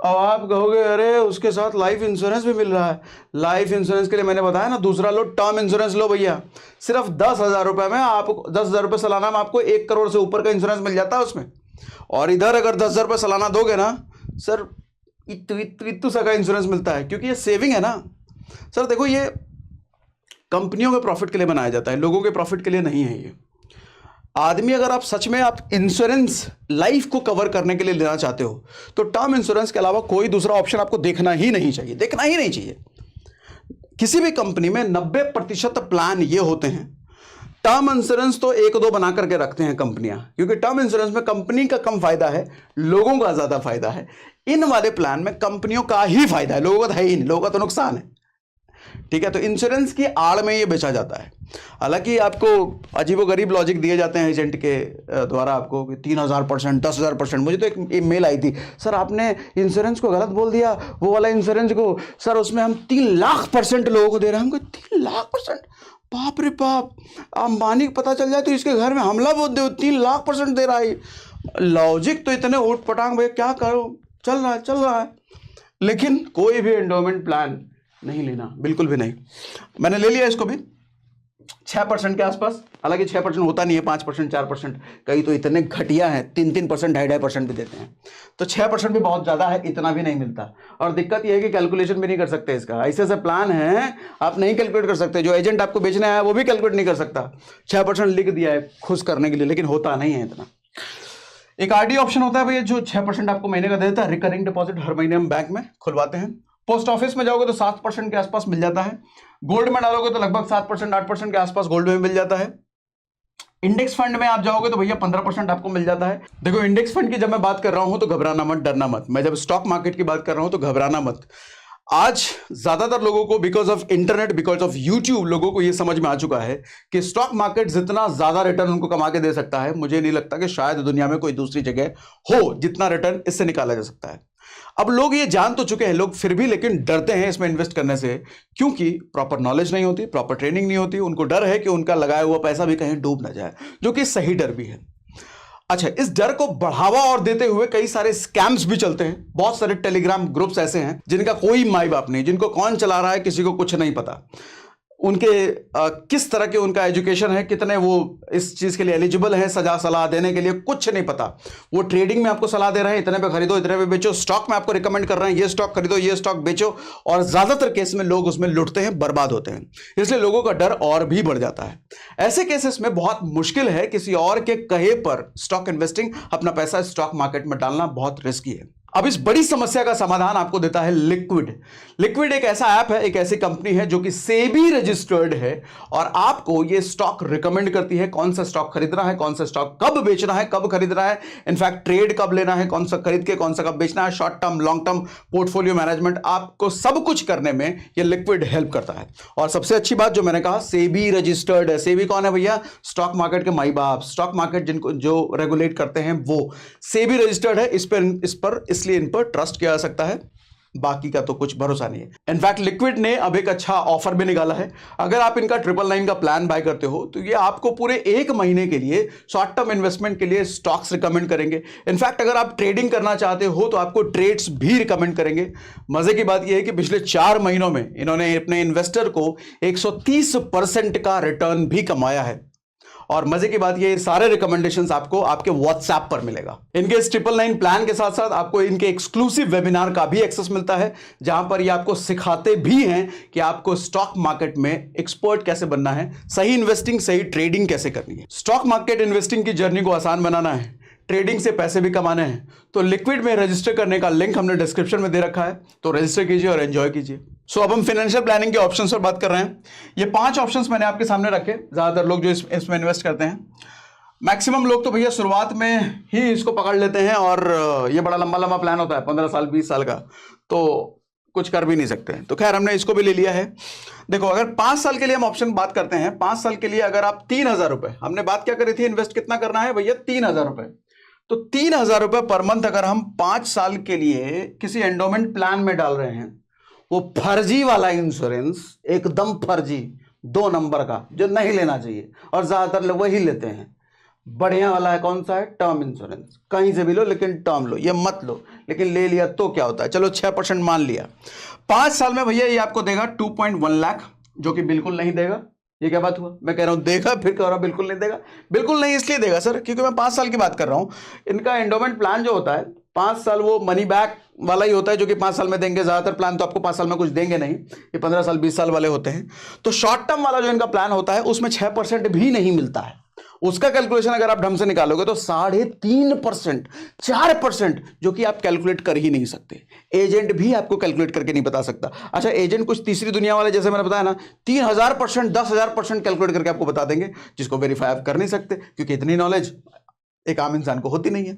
अब आप कहोगे अरे उसके साथ लाइफ इंश्योरेंस भी मिल रहा है। लाइफ इंश्योरेंस के लिए मैंने बताया ना, दूसरा लो, टर्म इंश्योरेंस लो भैया। सिर्फ 10,000 रुपये में आपको 10,000 रुपये सालाना में आपको 1 करोड़ से ऊपर का इंश्योरेंस मिल जाता है उसमें। और इधर अगर 10,000 रुपये सालाना दोगे ना सर, इतू सा का इंश्योरेंस मिलता है, क्योंकि ये सेविंग है ना सर। देखो ये कंपनियों के प्रॉफिट के लिए बनाया जाता है, लोगों के प्रॉफिट के लिए नहीं है ये। आदमी अगर आप सच में आप इंश्योरेंस लाइफ को कवर करने के लिए लेना चाहते हो तो टर्म इंश्योरेंस के अलावा कोई दूसरा ऑप्शन आपको देखना ही नहीं चाहिए, देखना ही नहीं चाहिए। किसी भी कंपनी में 90% प्लान ये होते हैं। टर्म इंश्योरेंस तो 1-2 बना करके रखते हैं कंपनियां, क्योंकि टर्म इंश्योरेंस में कंपनी का कम फायदा है, लोगों का ज्यादा फायदा है। इन वाले प्लान में कंपनियों का ही फायदा है, लोगों का तो है ही नहीं, लोगों का तो नुकसान है। ठीक है, तो इंश्योरेंस की आड़ में ये बेचा जाता है। हालांकि आपको अजीबोगरीब लॉजिक दिए जाते हैं एजेंट के द्वारा आपको कि 3,000%, 10,000%। मुझे तो एक मेल आई थी, सर आपने इंश्योरेंस को गलत बोल दिया, वो वाला इंश्योरेंस को सर उसमें हम 3,00,000% लोगों को दे रहे हैं। हमको 3,00,000%, बाप रे बाप, अंबानी को पता चल जाए तो इसके घर में हमला बोल दो, 3,00,000% दे रहा है। लॉजिक तो इतने ऊट पटांग भैया, क्या करो, चल रहा है। लेकिन कोई भी एंडोमेंट प्लान नहीं लेना, बिल्कुल भी नहीं। मैंने ले लिया इसको भी 6% के आसपास। हालांकि 6% होता नहीं है, 5%, 4%, कई तो इतने घटिया हैं 3%, 2.5% भी देते हैं। तो 6% भी बहुत ज्यादा है, इतना भी नहीं मिलता। और दिक्कत यह है कि कैलकुलेशन भी नहीं कर सकते इसका, ऐसे ऐसे प्लान है आप नहीं कैलकुलेट कर सकते। जो एजेंट आपको बेचने आया वो भी कैलकुलेट नहीं कर सकता। 6% लिख दिया है खुश करने के लिए, लेकिन होता नहीं है इतना। एक आरडी ऑप्शन होता है भैया जो 6% आपको महीने का देता है। रिकरिंग डिपॉजिट हर महीने हम बैंक में खुलवाते हैं। पोस्ट ऑफिस में जाओगे तो 7% के आसपास मिल जाता है। गोल्ड में डालोगे तो लगभग 7%, 8% के आसपास गोल्ड में मिल जाता है। इंडेक्स फंड में आप जाओगे तो भैया 15% आपको मिल जाता है। देखो इंडेक्स फंड की जब मैं बात कर रहा हूं तो घबराना मत, डरना मत। मैं जब स्टॉक मार्केट की बात कर रहा हूं तो घबराना मत। आज ज्यादातर लोगों को because of internet, because of YouTube, लोगों को यह समझ में आ चुका है कि स्टॉक मार्केट जितना ज्यादा रिटर्न उनको कमा के दे सकता है, मुझे नहीं लगता कि शायद दुनिया में कोई दूसरी जगह हो जितना रिटर्न इससे निकाला जा सकता है। अब लोग ये जान तो चुके हैं लोग, फिर भी लेकिन डरते हैं इसमें इन्वेस्ट करने से, क्योंकि प्रॉपर नॉलेज नहीं होती, प्रॉपर ट्रेनिंग नहीं होती। उनको डर है कि उनका लगाया हुआ पैसा भी कहीं डूब ना जाए, जो कि सही डर भी है। अच्छा, इस डर को बढ़ावा और देते हुए कई सारे स्कैम्स भी चलते हैं। बहुत सारे टेलीग्राम ग्रुप्स ऐसे हैं जिनका कोई माई बाप नहीं, जिनको कौन चला रहा है किसी को कुछ नहीं पता, उनके किस तरह के उनका एजुकेशन है, कितने वो इस चीज के लिए एलिजिबल है सजा सलाह देने के लिए, कुछ नहीं पता। वो ट्रेडिंग में आपको सलाह दे रहे हैं इतने पे खरीदो, इतने पे बेचो। स्टॉक में आपको रिकमेंड कर रहे हैं ये स्टॉक खरीदो, ये स्टॉक बेचो। और ज्यादातर केस में लोग उसमें लुटते हैं, बर्बाद होते हैं। इसलिए लोगों का डर और भी बढ़ जाता है। ऐसे केसेस में बहुत मुश्किल है किसी और के कहे पर स्टॉक इन्वेस्टिंग, अपना पैसा स्टॉक मार्केट में डालना बहुत रिस्की है। अब इस बड़ी समस्या का समाधान आपको देता है लिक्विड। लिक्विड एक ऐसा ऐप है, एक ऐसी कंपनी है जो कि सेबी रजिस्टर्ड है और आपको ये स्टॉक रिकमेंड करती है कौन सा स्टॉक खरीदना है, कौन सा स्टॉक कब बेचना है, कब खरीदना है, इनफैक्ट ट्रेड कब लेना है, कौन सा खरीद के कौन सा कब बेचना है, short term, long term, portfolio management, आपको सब कुछ करने में ये लिक्विड हेल्प करता है। और सबसे अच्छी बात जो मैंने कहा, सेबी रजिस्टर्ड है। सेबी कौन है भैया? स्टॉक मार्केट के माई बाप, स्टॉक मार्केट जिनको जो रेगुलेट करते हैं वो सेबी रजिस्टर्ड है। इस पर इसलिए इन पर ट्रस्ट किया जा सकता है, बाकी का तो कुछ भरोसा नहीं है। इनफैक्ट लिक्विड ने अब एक अच्छा ऑफर भी निकाला है। अगर आप इनका 999 का प्लान बाय करते हो तो ये आपको पूरे 1 महीने के लिए शॉर्ट टर्म इन्वेस्टमेंट के लिए स्टॉक्स रिकमेंड करेंगे। इनफैक्ट अगर आप ट्रेडिंग करना चाहते हो तो आपको ट्रेड्स भी रिकमेंड करेंगे। मजे की बात यह है कि पिछले 4 महीनों में इन्होंने अपने इन्वेस्टर को 130% का रिटर्न भी कमाया है। और मजे की बात ये सारे रिकमेंडेशंस आपको आपके व्हाट्सएप पर मिलेगा। इनके इस 999 प्लान के साथ साथ आपको इनके एक्सक्लूसिव वेबिनार का भी एक्सेस मिलता है, जहां पर ये आपको सिखाते भी हैं कि आपको स्टॉक मार्केट में एक्सपर्ट कैसे बनना है, सही इन्वेस्टिंग, सही ट्रेडिंग कैसे करनी है। स्टॉक मार्केट इन्वेस्टिंग की जर्नी को आसान बनाना है, ट्रेडिंग से पैसे भी कमाने हैं, तो लिक्विड में रजिस्टर करने का लिंक हमने डिस्क्रिप्शन में दे रखा है, तो रजिस्टर कीजिए और एंजॉय कीजिए। सो अब हम फाइनेंशियल प्लानिंग के ऑप्शंस पर बात कर रहे हैं। ये 5 ऑप्शंस मैंने आपके सामने रखे। ज्यादातर लोग जो इसमें इन्वेस्ट करते हैं, मैक्सिमम लोग तो भैया शुरुआत में ही इसको पकड़ लेते हैं और ये बड़ा लंबा लंबा प्लान होता है 15 साल 20 साल का, तो कुछ कर भी नहीं सकते हैं। तो खैर हमने इसको भी ले लिया है। देखो अगर 5 साल के लिए हम ऑप्शन बात करते हैं, 5 साल के लिए अगर आप 3,000 रुपए, हमने बात क्या करी थी इन्वेस्ट कितना करना है भैया? 3,000 रुपए। तो 3,000 रुपए पर मंथ अगर हम 5 साल के लिए किसी एंडोमेंट प्लान में डाल रहे हैं, वो फर्जी वाला इंश्योरेंस, एकदम फर्जी 2 नंबर का, जो नहीं लेना चाहिए और ज्यादातर लोग वही लेते हैं। बढ़िया वाला है कौन सा है? Term insurance. कहीं से भी लो लेकिन टर्म लो, ये मत लो। लेकिन ले लिया तो क्या होता है, चलो 6% मान लिया, 5 साल में भैया ये आपको देगा 2.1 लाख, जो कि बिल्कुल नहीं देगा। ये क्या बात हुआ, मैं कह रहा हूं देगा फिर कह रहा हूं बिल्कुल नहीं देगा। बिल्कुल नहीं इसलिए देगा सर क्योंकि मैं 5 साल की बात कर रहा हूं। इनका एंडोमेंट प्लान जो होता है 5 साल वो मनी बैक वाला ही होता है, जो कि 5 साल में देंगे। ज्यादातर प्लान तो आपको 5 साल में कुछ देंगे नहीं, ये 15 साल 20 साल वाले होते हैं। तो शॉर्ट टर्म वाला जो इनका प्लान होता है उसमें 6% भी नहीं मिलता है। उसका कैलकुलेशन अगर आप ढंग से निकालोगे तो 3.5%, 4%, जो कि आप कैलकुलेट कर ही नहीं सकते। एजेंट भी आपको कैलकुलेट करके नहीं बता सकता। अच्छा, एजेंट कुछ तीसरी दुनिया वाले, जैसे मैंने बताया ना, 3000%, 10,000% कैलकुलेट करके आपको बता देंगे, जिसको वेरीफाई आप कर नहीं सकते क्योंकि इतनी नॉलेज एक आम इंसान को होती नहीं है।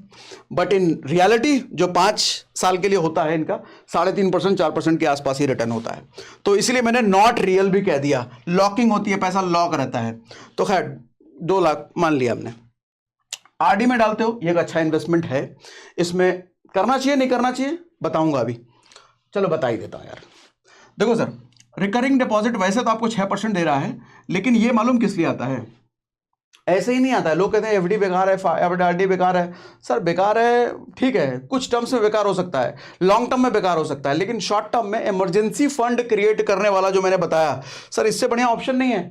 बट इन रियलिटी जो 5 साल के लिए होता है इनका 3.5%, 4% के आसपास ही रिटर्न होता है। तो इसलिए मैंने नॉट रियल भी कह दिया। लॉकिंग होती है, पैसा लॉक रहता है। तो खैर 2 लाख मान लिया हमने। आरडी में डालते हो, ये एक अच्छा इन्वेस्टमेंट है। इसमें करना चाहिए नहीं करना चाहिए बताऊंगा अभी। चलो बता ही देता हूं यार। देखो सर, रिकरिंग डिपॉजिट वैसे तो आपको 6% दे रहा है, लेकिन ये मालूम किस लिए आता है? ऐसे ही नहीं आता है। लोग कहते हैं एफडी बेकार है, आरडी बेकार है। सर बेकार है ठीक है, कुछ टर्म्स में बेकार हो सकता है, लॉन्ग टर्म में बेकार हो सकता है, लेकिन शॉर्ट टर्म में इमरजेंसी फंड क्रिएट करने वाला जो मैंने बताया सर, इससे बढ़िया ऑप्शन नहीं है।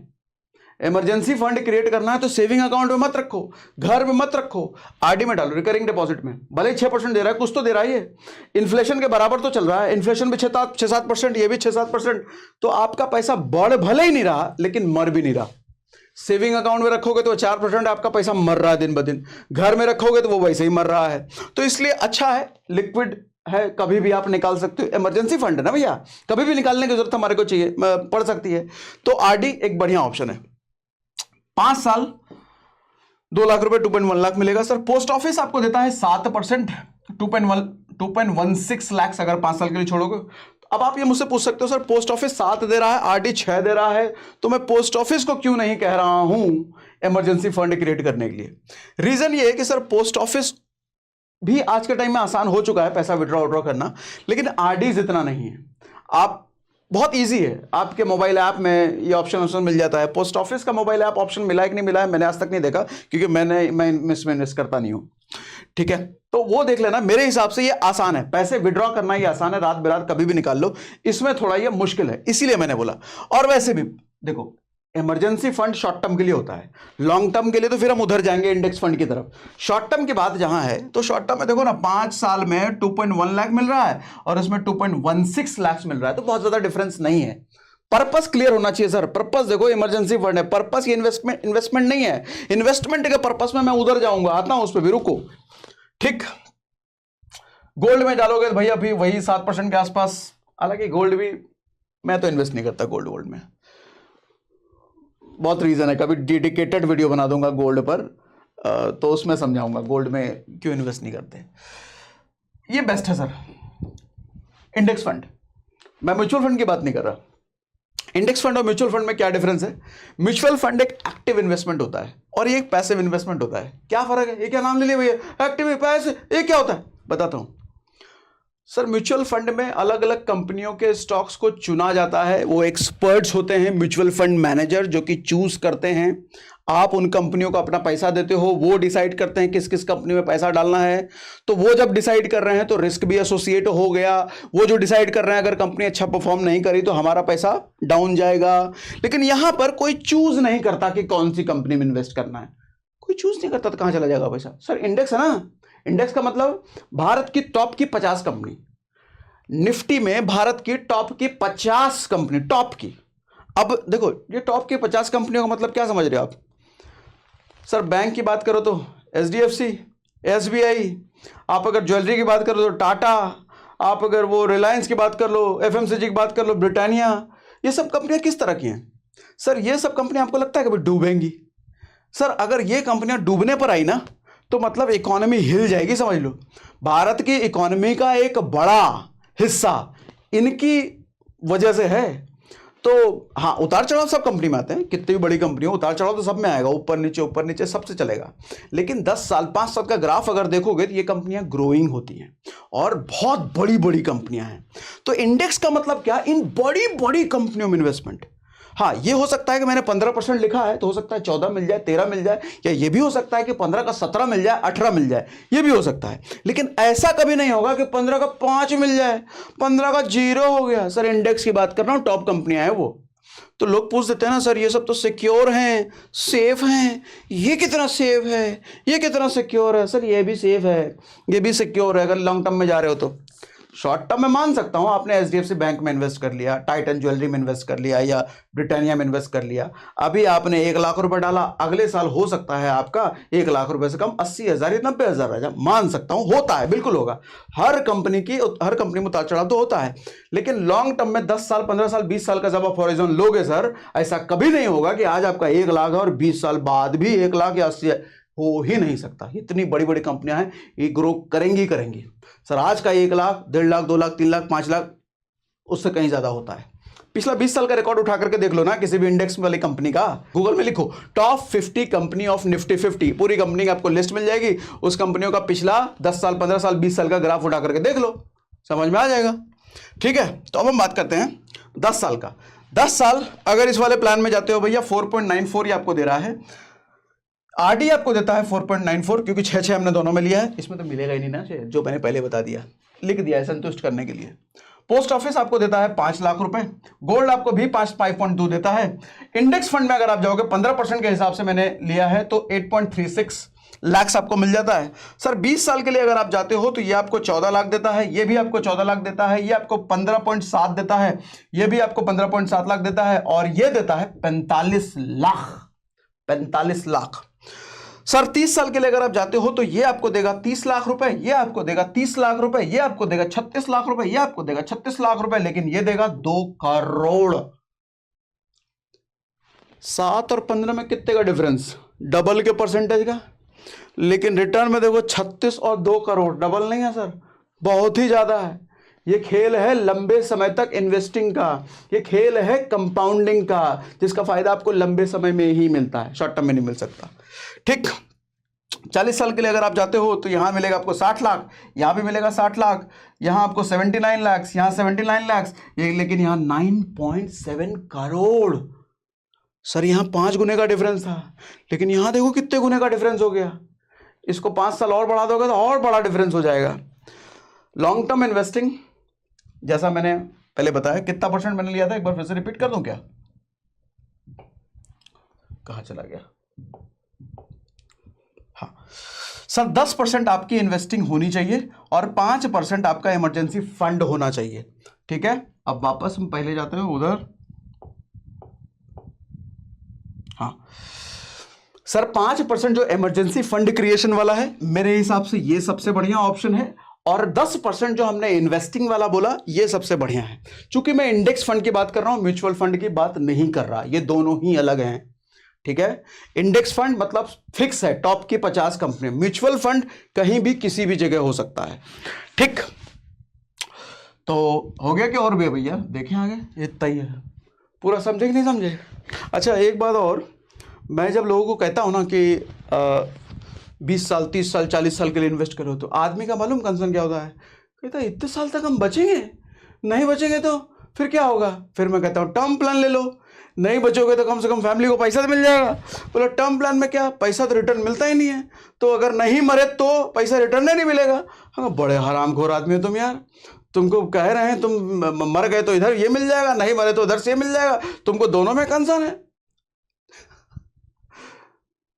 इमरजेंसी फंड क्रिएट करना है तो सेविंग अकाउंट में मत रखो, घर में मत रखो, आरडी में डालो, रिकरिंग डिपॉजिट में। भले ही 6% दे रहा है, कुछ तो दे रहा है, ये इन्फ्लेशन के बराबर तो चल रहा है। इन्फ्लेशन भी 6-7%, ये भी 6-7%। तो आपका पैसा बढ़ भले ही नहीं रहा लेकिन मर भी नहीं रहा। सेविंग अकाउंट में रखोगे तो 4% आपका पैसा मर रहा है दिन ब दिन, घर में रखोगे तो वो वैसे ही मर रहा है। तो इसलिए अच्छा है, लिक्विड है, कभी भी आप निकाल सकते हो। इमरजेंसी फंड है ना भैया, कभी भी निकालने की जरूरत हमारे को चाहिए, पड़ सकती है। तो आरडी एक बढ़िया ऑप्शन है। 5 साल 2 लाख रुपए, 2.1 लाख मिलेगा सर। पोस्ट ऑफिस आपको देता है 7%, 2.16 लाख अगर 5 साल के लिए छोड़ोगे। अब आप ये मुझसे पूछ सकते हो सर, पोस्ट ऑफिस 7 दे रहा है, आरडी 6 दे रहा है, तो मैं पोस्ट ऑफिस को क्यों नहीं कह रहा हूं इमरजेंसी फंड क्रिएट करने के लिए? रीजन ये है कि सर पोस्ट ऑफिस भी आज के टाइम में आसान हो चुका है पैसा विड्रॉ करना, लेकिन आरडी जितना नहीं है। आप बहुत इजी है, आपके मोबाइल ऐप में ये ऑप्शन मिल जाता है। पोस्ट ऑफिस का मोबाइल ऐप ऑप्शन मिला है कि नहीं मिला है मैंने आज तक नहीं देखा, क्योंकि मैं इसमें इन्वेस्ट करता नहीं हूं। ठीक है, तो वो देख लेना। मेरे हिसाब से ये आसान है, पैसे विड्रॉ करना ही आसान है, रात बिरात कभी भी निकाल लो। इसमें थोड़ा ये मुश्किल है, इसीलिए मैंने बोला। और वैसे भी देखो, इमरजेंसी फंड शॉर्ट टर्म के लिए होता है, लॉन्ग टर्म के लिए तो फिर हम उधर जाएंगे इंडेक्स फंड की तरफ। शॉर्ट टर्म की बात जहां है, तो शॉर्ट टर्म में देखो ना, 5 साल में 2.1 लाख मिल रहा है और उसमें 2.16 लाख मिल रहा है, तो बहुत ज्यादा डिफरेंस नहीं है। पर्पस क्लियर होना चाहिए सर। पर्पस देखो, इमरजेंसी फंड है, पर्पस ये इन्वेस्टमेंट नहीं है। इन्वेस्टमेंट के पर्पस में मैं उधर जाऊंगा, आता हूं उस पर भी, रुको। ठीक, गोल्ड में डालोगे तो भैया भी वही 7% के आसपास। हालांकि गोल्ड भी मैं तो इन्वेस्ट नहीं करता गोल्ड में, बहुत रीजन है। कभी डेडिकेटेड वीडियो बना दूंगा गोल्ड पर, तो उसमें समझाऊंगा गोल्ड में क्यों इन्वेस्ट नहीं करते। ये बेस्ट है सर। इंडेक्स फंड, मैं म्यूचुअल फंड की बात नहीं कर रहा। इंडेक्स फंड और म्यूचुअल फंड में क्या डिफरेंस है? म्यूचुअल फंड एक एक्टिव इन्वेस्टमेंट होता है और ये एक पैसिव इन्वेस्टमेंट होता है। क्या फर्क है? ये क्या नाम ले लिया भैया, एक्टिव पैसिव, ये क्या होता है बताता हूं सर। म्यूचुअल फंड में अलग अलग कंपनियों के स्टॉक्स को चुना जाता है, वो एक्सपर्ट्स होते हैं म्यूचुअल फंड मैनेजर जो कि चूज करते हैं। आप उन कंपनियों को अपना पैसा देते हो, वो डिसाइड करते हैं किस किस कंपनी में पैसा डालना है। तो वो जब डिसाइड कर रहे हैं तो रिस्क भी एसोसिएट हो गया। वो जो डिसाइड कर रहे हैं, अगर कंपनी अच्छा परफॉर्म नहीं करी तो हमारा पैसा डाउन जाएगा। लेकिन यहां पर कोई चूज नहीं करता कि कौन सी कंपनी में इन्वेस्ट करना है, कोई चूज नहीं करता, तो कहां चला जाएगा पैसा? सर इंडेक्स है ना, इंडेक्स का मतलब भारत की टॉप की 50 कंपनी, निफ्टी में भारत की टॉप की 50 कंपनी, टॉप की। अब देखो, ये टॉप की 50 कंपनियों का मतलब क्या समझ रहे हो आप? सर बैंक की बात करो तो एचडीएफसी, एसबीआई, आप अगर ज्वेलरी की बात करो तो टाटा, आप अगर वो रिलायंस की बात कर लो, एफएमसीजी की बात कर लो, ब्रिटानिया, ये सब कंपनियां किस तरह की हैं? सर ये सब कंपनियां आपको लगता है कभी डूबेंगी? सर अगर ये कंपनियां डूबने पर आई ना, तो मतलब इकोनॉमी हिल जाएगी, समझ लो। भारत की इकोनॉमी का एक बड़ा हिस्सा इनकी वजह से है। तो हाँ, उतार चढ़ाव सब कंपनी में आते हैं, कितनी भी बड़ी कंपनी हो उतार चढ़ाव तो सब में आएगा, ऊपर नीचे सबसे चलेगा। लेकिन 10 साल 5 साल का ग्राफ अगर देखोगे तो ये कंपनियां ग्रोइंग होती हैं और बहुत बड़ी बड़ी कंपनियां हैं। तो इंडेक्स का मतलब क्या? इन बड़ी बड़ी कंपनियों में इन्वेस्टमेंट। हाँ, ये हो सकता है कि मैंने 15% लिखा है तो हो सकता है 14 मिल जाए, 13 मिल जाए, या ये भी हो सकता है कि 15 का 17 मिल जाए, 18 मिल जाए, ये भी हो सकता है। लेकिन ऐसा कभी नहीं होगा कि 15 का 5 मिल जाए, 15 का 0 हो गया। सर इंडेक्स की बात कर रहा हूं, टॉप कंपनियां हैं वो। तो लोग पूछ देते हैं ना, सर ये सब तो सिक्योर हैं, सेफ हैं, ये कितना सेफ है, ये कितना सिक्योर है? सर ये भी सेफ है, ये भी सिक्योर है अगर लॉन्ग टर्म में जा रहे हो तो। शॉर्ट टर्म में मान सकता हूं, आपने एचडीएफसी बैंक में इन्वेस्ट कर लिया, टाइटन ज्वेलरी में इन्वेस्ट कर लिया, या ब्रिटानिया में इन्वेस्ट कर लिया, अभी आपने 1 लाख रुपए डाला, अगले साल हो सकता है आपका 1 लाख रुपए से कम 80,000 या 90,000 आ जाए, मान सकता हूं, होता है, बिल्कुल होगा। हर कंपनी में उतार चढ़ाव तो होता है। लेकिन लॉन्ग टर्म में 10 साल, 15 साल, 20 साल का जब आप हॉरिजॉन लोगे सर, ऐसा कभी नहीं होगा कि आज आपका 1 लाख है और 20 साल बाद भी 1 लाख या 80, हो ही नहीं सकता। इतनी बड़ी बड़ी कंपनियां हैं, ये ग्रो करेंगी करेंगी। सर आज का 1 लाख, 1.5 लाख, 2 लाख, 3 लाख, 5 लाख, उससे कहीं ज्यादा होता है। पिछला 20 साल का रिकॉर्ड उठा करके देख लो ना किसी भी इंडेक्स वाली कंपनी का। गूगल में लिखो टॉप 50 कंपनी ऑफ निफ्टी 50, पूरी कंपनी की आपको लिस्ट मिल जाएगी। उस कंपनियों का पिछला 10 साल, 15 साल, 20 साल का ग्राफ उठा करके देख लो, समझ में आ जाएगा। ठीक है, तो अब हम बात करते हैं 10 साल का। 10 साल अगर इस वाले प्लान में जाते हो भैया, 4.94 ये आपको दे रहा है। आरडी आपको देता है 4.94, क्योंकि 6 हमने दोनों में लिया है, इसमें तो मिलेगा ही नहीं ना, जो मैंने पहले बता दिया, लिख दिया है संतुष्ट करने के लिए। पोस्ट ऑफिस आपको देता है 5 लाख रुपए, गोल्ड आपको भी 5.2 देता है। इंडेक्स फंड में अगर आप जाओगे 15% के हिसाब से मैंने लिया है तो 8.36 लाख आपको मिल जाता है। सर 20 साल के लिए अगर आप जाते हो तो ये आपको 14 लाख देता है, ये भी आपको 14 लाख देता है, ये आपको 15.7 देता है, ये भी आपको 15.7 लाख देता है, और ये देता है 45 लाख। 45 लाख। सर 30 साल के लिए अगर आप जाते हो तो ये आपको देगा 30 लाख रुपए, ये आपको देगा 30 लाख रुपए, ये आपको देगा 36 लाख रुपए, ये आपको देगा 36 लाख रुपए, लेकिन ये देगा 2 करोड़। 7 और 15 में कितने का डिफरेंस? डबल के परसेंटेज का। लेकिन रिटर्न में देखो 36 और 2 करोड़, डबल नहीं है सर, बहुत ही ज्यादा है। ये खेल है लंबे समय तक इन्वेस्टिंग का, ये खेल है कंपाउंडिंग का, जिसका फायदा आपको लंबे समय में ही मिलता है, शॉर्ट टर्म में नहीं मिल सकता। ठीक, 40 साल के लिए अगर आप जाते हो तो यहां मिलेगा आपको 60 लाख, यहां भी मिलेगा 60 लाख, यहां आपको 79 लाख, यहां 79 लाख, लेकिन यहां 9.7 करोड़। सर यहां 5 गुने का डिफरेंस था, लेकिन यहां देखो कितने गुने का डिफरेंस हो गया। इसको 5 साल और बढ़ा दोगे तो और बड़ा डिफरेंस हो जाएगा। लॉन्ग टर्म इन्वेस्टिंग, जैसा मैंने पहले बताया, कितना परसेंट मैंने लिया था, एक बार फिर से रिपीट कर दूं क्या? कहां चला गया? हाँ सर, 10% आपकी इन्वेस्टिंग होनी चाहिए और 5% आपका इमरजेंसी फंड होना चाहिए। ठीक है, अब वापस हम पहले जाते हैं उधर। हाँ सर, 5% जो इमरजेंसी फंड क्रिएशन वाला है, मेरे हिसाब से ये सबसे बढ़िया ऑप्शन है, और 10% जो हमने इन्वेस्टिंग वाला बोला, ये सबसे बढ़िया है। चूंकि मैं इंडेक्स फंड की बात कर रहा हूं, म्यूचुअल फंड की बात नहीं कर रहा, ये दोनों ही अलग हैं। ठीक है, इंडेक्स फंड मतलब फिक्स है, टॉप की 50 कंपनी। म्यूचुअल फंड कहीं भी किसी भी जगह हो सकता है। ठीक, तो हो गया कि और भी है भैया? देखें आगे, इतना ही है, पूरा समझे कि नहीं समझे? अच्छा एक बात और, मैं जब लोगों को कहता हूं ना कि 20 साल, 30 साल, 40 साल के लिए इन्वेस्ट करो, तो आदमी का मालूम कंसर्न क्या होता है? कहता है इतने साल तक हम बचेंगे, नहीं बचेंगे तो फिर क्या होगा? फिर मैं कहता हूँ टर्म प्लान ले लो, नहीं बचोगे तो कम से कम फैमिली को पैसा तो मिल जाएगा। बोलो टर्म प्लान में क्या, पैसा तो रिटर्न मिलता ही नहीं है, तो अगर नहीं मरे तो पैसा रिटर्न नहीं मिलेगा। हाँ, बड़े हरामखोर आदमी हो तुम यार, तुमको कह रहे हैं तुम मर गए तो इधर ये मिल जाएगा, नहीं मरे तो उधर से मिल जाएगा, तुमको दोनों में कंसर्न है।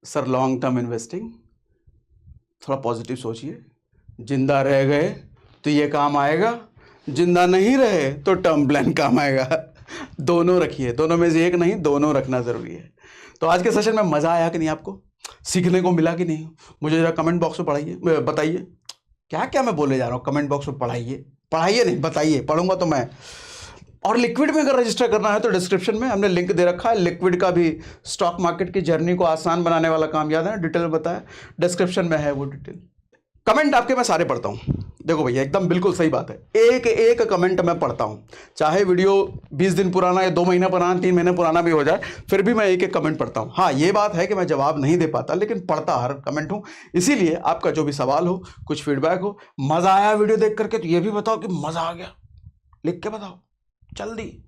सर लॉन्ग टर्म इन्वेस्टिंग, थोड़ा पॉजिटिव सोचिए। जिंदा रह गए तो ये काम आएगा, जिंदा नहीं रहे तो टर्म प्लान काम आएगा। दोनों रखिए, दोनों में से एक नहीं, दोनों रखना जरूरी है। तो आज के सेशन में मजा आया कि नहीं, आपको सीखने को मिला कि नहीं? मुझे जरा कमेंट बॉक्स में पढ़ाइए, बताइए क्या क्या मैं बोले जा रहा हूँ। कमेंट बॉक्स में पढ़ाइए नहीं, बताइए, पढ़ूंगा तो मैं। और लिक्विड में अगर रजिस्टर करना है तो डिस्क्रिप्शन में हमने लिंक दे रखा है, लिक्विड का भी, स्टॉक मार्केट की जर्नी को आसान बनाने वाला काम, याद है, डिटेल बताया, डिस्क्रिप्शन में है वो डिटेल। कमेंट आपके मैं सारे पढ़ता हूँ। देखो भैया एकदम बिल्कुल सही बात है, एक एक कमेंट मैं पढ़ता हूँ, चाहे वीडियो 20 दिन पुराना या 2 महीना पुराना, 3 महीने पुराना भी हो जाए, फिर भी मैं एक एक कमेंट पढ़ता हूँ। हाँ ये बात है कि मैं जवाब नहीं दे पाता, लेकिन पढ़ता हर कमेंट हूँ। इसीलिए आपका जो भी सवाल हो, कुछ फीडबैक हो, मजा आया वीडियो देख करके, तो ये भी बताओ कि मजा आ गया, लिख के बताओ जल्दी।